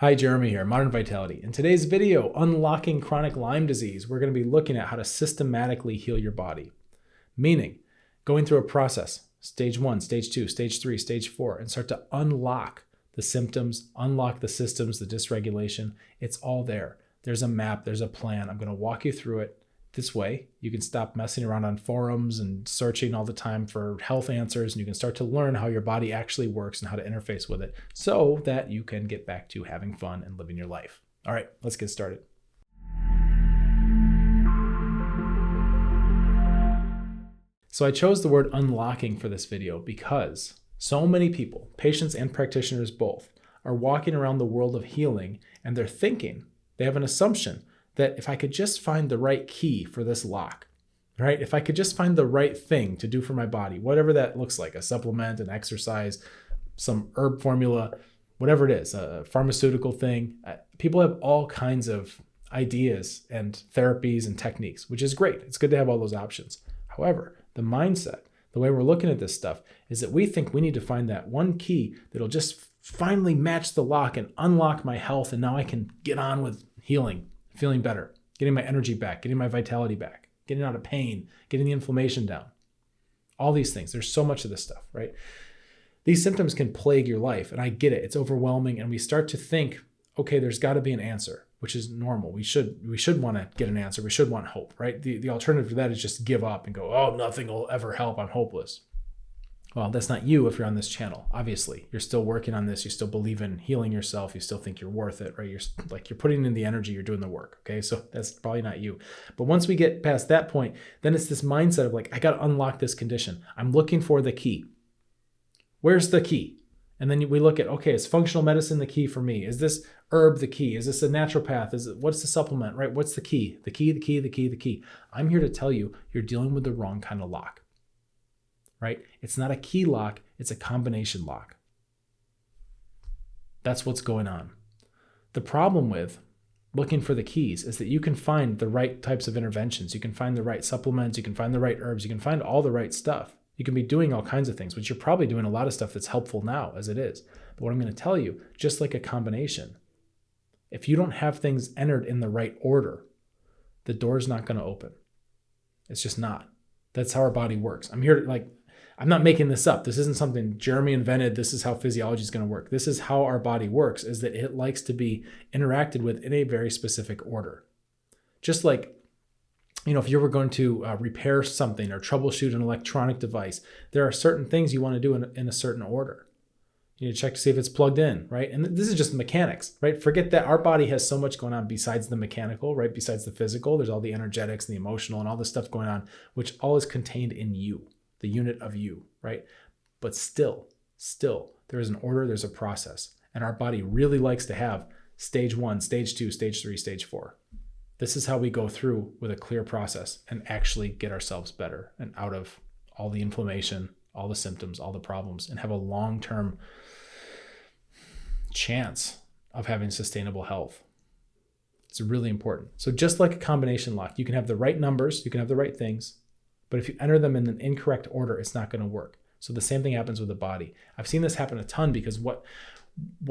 Hi, Jeremy here, Modern Vitality. In today's video, Unlocking Chronic Lyme Disease, we're going to be looking at how to systematically heal your body. Meaning, going through a process, stage 1, stage 2, stage 3, stage 4, and start to unlock the symptoms, unlock the systems, the dysregulation. It's all there. There's a map, there's a plan. I'm going to walk you through it. This way, you can stop messing around on forums and searching all the time for health answers, and you can start to learn how your body actually works and how to interface with it so that you can get back to having fun and living your life. All right, let's get started. So I chose the word unlocking for this video because so many people, patients and practitioners both, are walking around the world of healing and they're thinking, they have an assumption that if I could just find the right key for this lock, right? If I could just find the right thing to do for my body, whatever that looks like, a supplement, an exercise, some herb formula, whatever it is, a pharmaceutical thing. People have all kinds of ideas and therapies and techniques, which is great. It's good to have all those options. However, the mindset, the way we're looking at this stuff is that we think we need to find that one key that'll just finally match the lock and unlock my health. And now I can get on with healing, feeling better, getting my energy back, getting my vitality back, getting out of pain, getting the inflammation down. All these things. There's so much of this stuff, right? These symptoms can plague your life, and I get it. It's overwhelming, and we start to think, okay, there's got to be an answer, which is normal. We should want to get an answer. We should want hope, right? The alternative to that is just give up and go, oh, nothing will ever help. I'm hopeless. Well, that's not you if you're on this channel. Obviously, you're still working on this. You still believe in healing yourself. You still think you're worth it, right? You're putting in the energy, you're doing the work, okay? So that's probably not you. But once we get past that point, then it's this mindset of like, I got to unlock this condition. I'm looking for the key. Where's the key? And then we look at, okay, is functional medicine the key for me? Is this herb the key? Is this a naturopath? What's the supplement, right? What's the key? The key. I'm here to tell you, you're dealing with the wrong kind of lock. Right? It's not a key lock, it's a combination lock. That's what's going on. The problem with looking for the keys is that you can find the right types of interventions. You can find the right supplements, you can find the right herbs, you can find all the right stuff. You can be doing all kinds of things, which you're probably doing a lot of stuff that's helpful now as it is. But what I'm going to tell you, just like a combination, if you don't have things entered in the right order, the door's not going to open. It's just not. That's how our body works. I'm not making this up. This isn't something Jeremy invented. This is how physiology is going to work. This is how our body works, is that it likes to be interacted with in a very specific order. Just like, if you were going to repair something or troubleshoot an electronic device, there are certain things you want to do in a certain order. You need to check to see if it's plugged in, right? And this is just mechanics, right? Forget that our body has so much going on besides the mechanical, right? Besides the physical, there's all the energetics and the emotional and all this stuff going on, which all is contained in you. The unit of you, right? But still, there is an order, there's a process. And our body really likes to have stage 1, stage 2, stage 3, stage 4. This is how we go through with a clear process and actually get ourselves better and out of all the inflammation, all the symptoms, all the problems, and have a long-term chance of having sustainable health. It's really important. So just like a combination lock, you can have the right numbers, you can have the right things, but if you enter them in an incorrect order, it's not going to work. So the same thing happens with the body. I've seen this happen a ton because what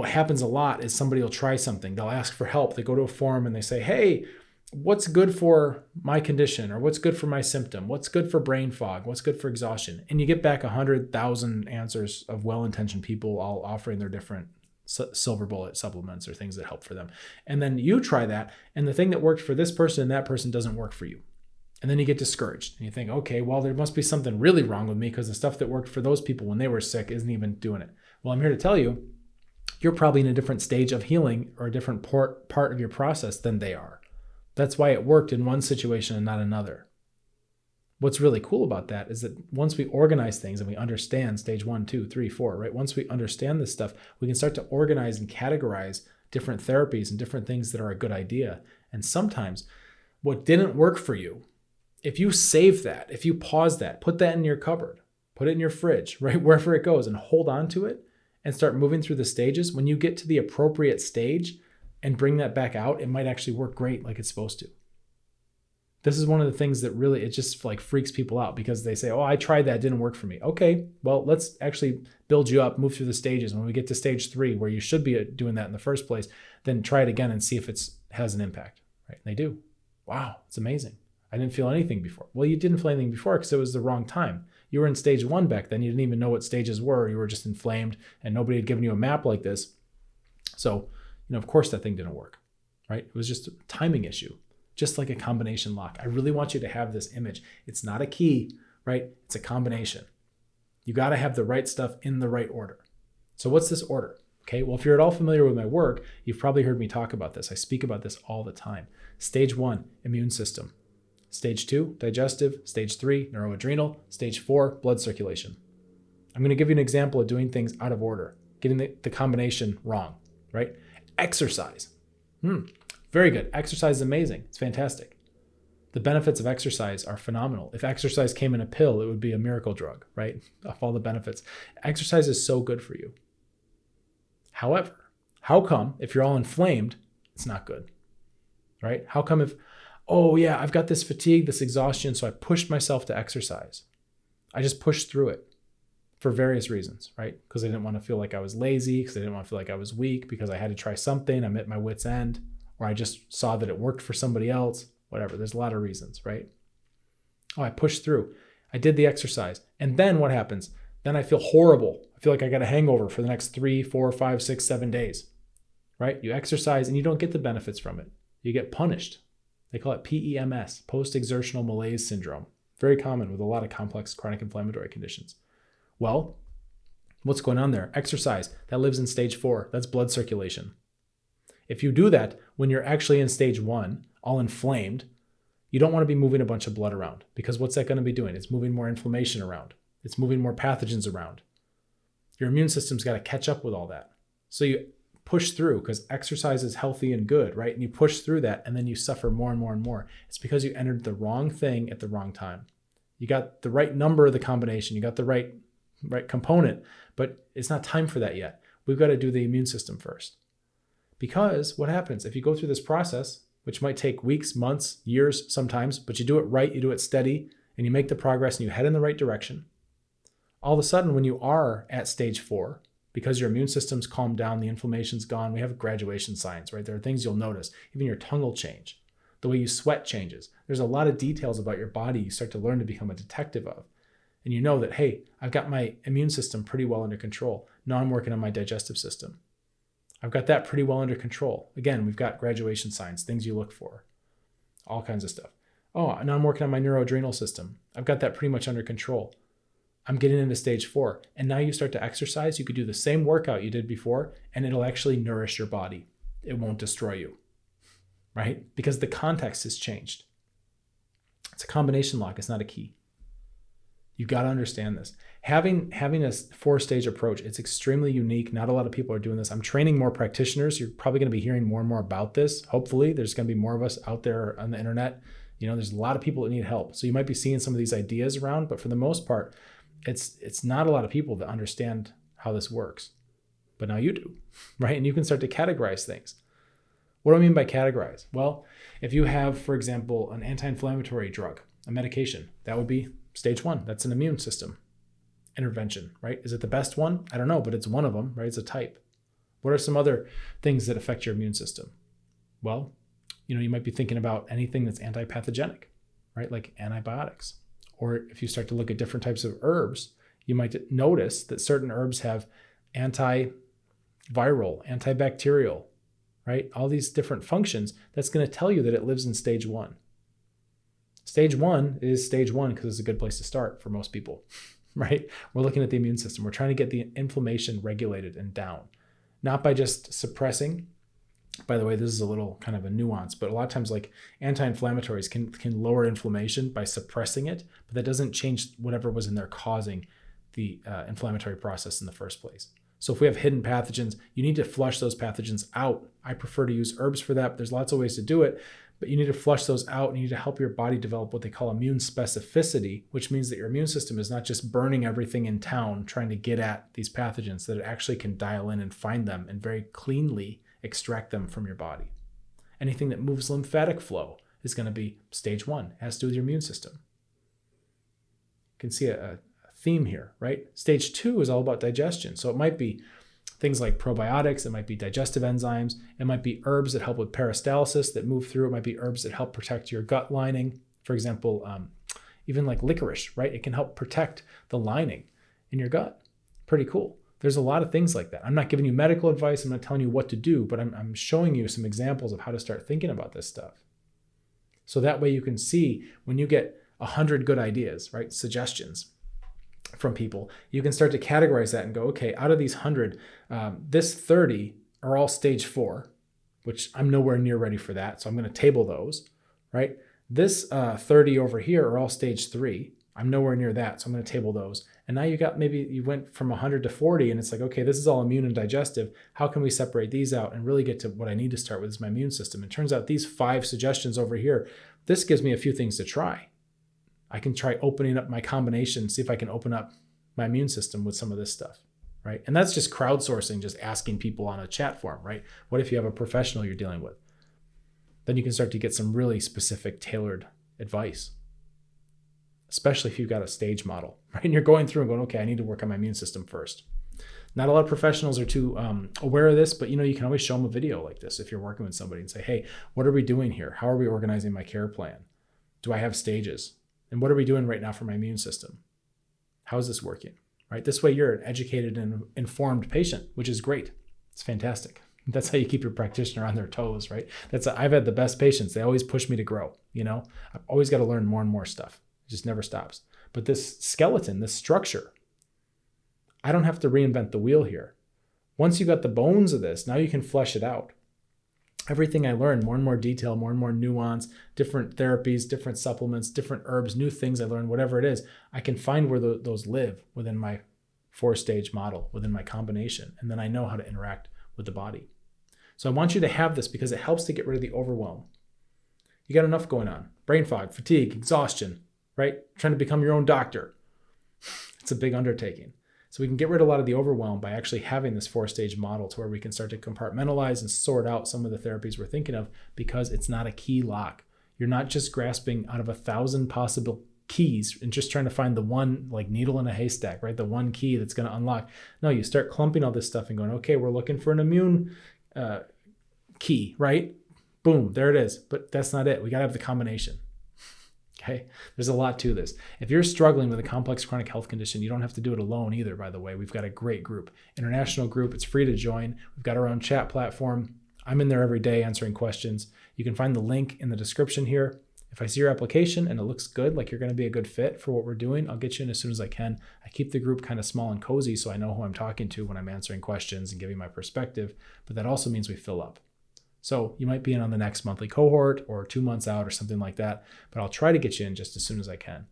happens a lot is somebody will try something. They'll ask for help. They go to a forum and they say, hey, what's good for my condition? Or what's good for my symptom? What's good for brain fog? What's good for exhaustion? And you get back 100,000 answers of well-intentioned people all offering their different silver bullet supplements or things that help for them. And then you try that, and the thing that worked for this person and that person doesn't work for you. And then you get discouraged and you think, okay, well, there must be something really wrong with me because the stuff that worked for those people when they were sick isn't even doing it. Well, I'm here to tell you, you're probably in a different stage of healing or a different part of your process than they are. That's why it worked in one situation and not another. What's really cool about that is that once we organize things and we understand stage 1, 2, 3, 4, right? Once we understand this stuff, we can start to organize and categorize different therapies and different things that are a good idea. And sometimes what didn't work for you, if you save that, if you pause that, put that in your cupboard, put it in your fridge, right? Wherever it goes, and hold on to it and start moving through the stages, when you get to the appropriate stage and bring that back out, it might actually work great like it's supposed to. This is one of the things that really, it just like freaks people out because they say, oh, I tried that, it didn't work for me. Okay, well, let's actually build you up, move through the stages. When we get to stage 3, where you should be doing that in the first place, then try it again and see if it has an impact, right? And they do. Wow, it's amazing. I didn't feel anything before. Well, you didn't feel anything before because it was the wrong time. You were in stage 1 back then. You didn't even know what stages were. You were just inflamed and nobody had given you a map like this. So, of course that thing didn't work, right? It was just a timing issue. Just like a combination lock. I really want you to have this image. It's not a key, right? It's a combination. You got to have the right stuff in the right order. So what's this order? Okay, well, if you're at all familiar with my work, you've probably heard me talk about this. I speak about this all the time. Stage 1, immune system. Stage 2, digestive. Stage 3, neuroadrenal. Stage 4, blood circulation. I'm going to give you an example of doing things out of order, getting the combination wrong, right? Exercise. Very good. Exercise is amazing. It's fantastic. The benefits of exercise are phenomenal. If exercise came in a pill, it would be a miracle drug, right? Of all the benefits. Exercise is so good for you. However, how come if you're all inflamed, it's not good, right? How come if, oh yeah, I've got this fatigue, this exhaustion, so I pushed myself to exercise. I just pushed through it for various reasons, right? Because I didn't want to feel like I was lazy, because I didn't want to feel like I was weak, because I had to try something, I'm at my wit's end, or I just saw that it worked for somebody else, whatever. There's a lot of reasons, right? Oh, I pushed through. I did the exercise. And then what happens? Then I feel horrible. I feel like I got a hangover for the next 3, 4, 5, 6, 7 days, right? You exercise and you don't get the benefits from it. You get punished. They call it PEMS, post-exertional malaise syndrome. Very common with a lot of complex chronic inflammatory conditions. Well, what's going on there? Exercise, that lives in stage 4. That's blood circulation. If you do that when you're actually in stage 1, all inflamed, you don't want to be moving a bunch of blood around, because what's that going to be doing? It's moving more inflammation around. It's moving more pathogens around. Your immune system's got to catch up with all that. So you push through because exercise is healthy and good, right? And you push through that and then you suffer more and more and more. It's because you entered the wrong thing at the wrong time. You got the right number of the combination. You got the right component, but it's not time for that yet. We've got to do the immune system first. Because what happens if you go through this process, which might take weeks, months, years sometimes, but you do it right, you do it steady, and you make the progress and you head in the right direction. All of a sudden, when you are at stage 4, because your immune system's calmed down, the inflammation's gone, we have graduation signs, right? There are things you'll notice. Even your tongue will change. The way you sweat changes. There's a lot of details about your body you start to learn to become a detective of. And you know that, hey, I've got my immune system pretty well under control. Now I'm working on my digestive system. I've got that pretty well under control. Again, we've got graduation signs, things you look for, all kinds of stuff. Oh, now I'm working on my neuroadrenal system. I've got that pretty much under control. I'm getting into stage 4. And now you start to exercise. You could do the same workout you did before, and it'll actually nourish your body. It won't destroy you, right? Because the context has changed. It's a combination lock. It's not a key. You've got to understand this. Having a 4-stage approach, it's extremely unique. Not a lot of people are doing this. I'm training more practitioners. You're probably going to be hearing more and more about this. Hopefully, there's going to be more of us out there on the internet. There's a lot of people that need help. So you might be seeing some of these ideas around, but for the most part, it's not a lot of people that understand how this works. But now you do, right? And you can start to categorize things. What do I mean by categorize? Well, if you have, for example, an anti-inflammatory drug, a medication, that would be stage 1. That's an immune system intervention, right? Is it the best one? I don't know, but it's one of them, right? It's a type. What are some other things that affect your immune system? Well, you might be thinking about anything that's anti-pathogenic, right? Like antibiotics. Or if you start to look at different types of herbs, you might notice that certain herbs have antiviral, antibacterial, right? All these different functions. That's going to tell you that it lives in stage 1. Stage 1 is stage 1 because it's a good place to start for most people, right? We're looking at the immune system. We're trying to get the inflammation regulated and down, not by just suppressing. By the way, this is a little kind of a nuance, but a lot of times like anti-inflammatories can lower inflammation by suppressing it, but that doesn't change whatever was in there causing the inflammatory process in the first place. So if we have hidden pathogens, you need to flush those pathogens out. I prefer to use herbs for that, but there's lots of ways to do it. But you need to flush those out and you need to help your body develop what they call immune specificity, which means that your immune system is not just burning everything in town trying to get at these pathogens, that it actually can dial in and find them and very cleanly extract them from your body. Anything that moves lymphatic flow, is going to be stage 1. It has to do with your immune system. You can see a theme here, right? Stage 2 is all about digestion. So it might be things like probiotics, it might be digestive enzymes, it might be herbs that help with peristalsis that move through, it might be herbs that help protect your gut lining. For example, even like licorice, right? It can help protect the lining in your gut. Pretty cool. There's a lot of things like that. I'm not giving you medical advice, I'm not telling you what to do, but I'm showing you some examples of how to start thinking about this stuff. So that way you can see when you get 100 good ideas, right? Suggestions from people, you can start to categorize that and go, okay, out of these 100, this 30 are all stage 4, which I'm nowhere near ready for that. So I'm going to table those, right? This 30 over here are all stage 3. I'm nowhere near that. So I'm going to table those. And now you went from 100 to 40 and it's like, okay, this is all immune and digestive. How can we separate these out and really get to what I need to start with is my immune system? It turns out these 5 suggestions over here, this gives me a few things to try. I can try opening up my combination, see if I can open up my immune system with some of this stuff, right? And that's just crowdsourcing, just asking people on a chat forum, right? What if you have a professional you're dealing with? Then you can start to get some really specific, tailored advice, especially if you've got a stage model, right? And you're going through and going, okay, I need to work on my immune system first. Not a lot of professionals are too aware of this, but you can always show them a video like this if you're working with somebody and say, hey, what are we doing here? How are we organizing my care plan? Do I have stages? And what are we doing right now for my immune system? How is this working, right? This way you're an educated and informed patient, which is great. It's fantastic. That's how you keep your practitioner on their toes, right? I've had the best patients. They always push me to grow, I've always got to learn more and more stuff. It just never stops. But this skeleton, this structure, I don't have to reinvent the wheel here. Once you got the bones of this, now you can flesh it out. Everything I learned, more and more detail, more and more nuance, different therapies, different supplements, different herbs, new things I learned, whatever it is, I can find where those live within my 4-stage model, within my combination. And then I know how to interact with the body. So I want you to have this because it helps to get rid of the overwhelm. You got enough going on. Brain fog, fatigue, exhaustion, right? Trying to become your own doctor. It's a big undertaking. So we can get rid of a lot of the overwhelm by actually having this 4-stage model to where we can start to compartmentalize and sort out some of the therapies we're thinking of because it's not a key lock. You're not just grasping out of 1,000 possible keys and just trying to find the one like needle in a haystack, right? The one key that's going to unlock. No, you start clumping all this stuff and going, okay, we're looking for an immune key, right? Boom, there it is. But that's not it. We got to have the combination. Okay, there's a lot to this. If you're struggling with a complex chronic health condition, you don't have to do it alone either, by the way. We've got a great group, international group. It's free to join. We've got our own chat platform. I'm in there every day answering questions. You can find the link in the description here. If I see your application and it looks good, like you're going to be a good fit for what we're doing, I'll get you in as soon as I can. I keep the group kind of small and cozy so I know who I'm talking to when I'm answering questions and giving my perspective, but that also means we fill up. So you might be in on the next monthly cohort or 2 months out or something like that, but I'll try to get you in just as soon as I can.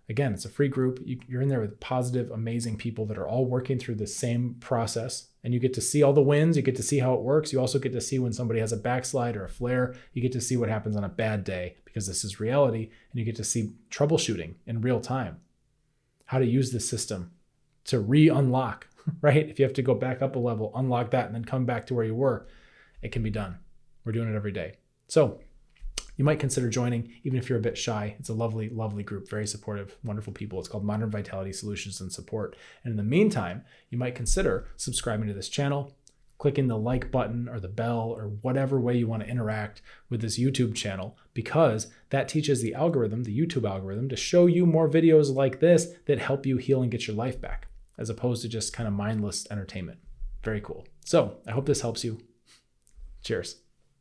Again, it's a free group. You're in there with positive, amazing people that are all working through the same process, and you get to see all the wins. You get to see how it works. You also get to see when somebody has a backslide or a flare. You get to see what happens on a bad day because this is reality, and you get to see troubleshooting in real time, how to use the system to re-unlock, right? If you have to go back up a level, unlock that, and then come back to where you were, it can be done. We're doing it every day. So you might consider joining, even if you're a bit shy. It's a lovely, lovely group, very supportive, wonderful people. It's called Modern Vitality Solutions and Support. And in the meantime, you might consider subscribing to this channel, clicking the like button or the bell or whatever way you want to interact with this YouTube channel, because that teaches the algorithm, the YouTube algorithm, to show you more videos like this that help you heal and get your life back, as opposed to just kind of mindless entertainment. Very cool. So I hope this helps you. Cheers.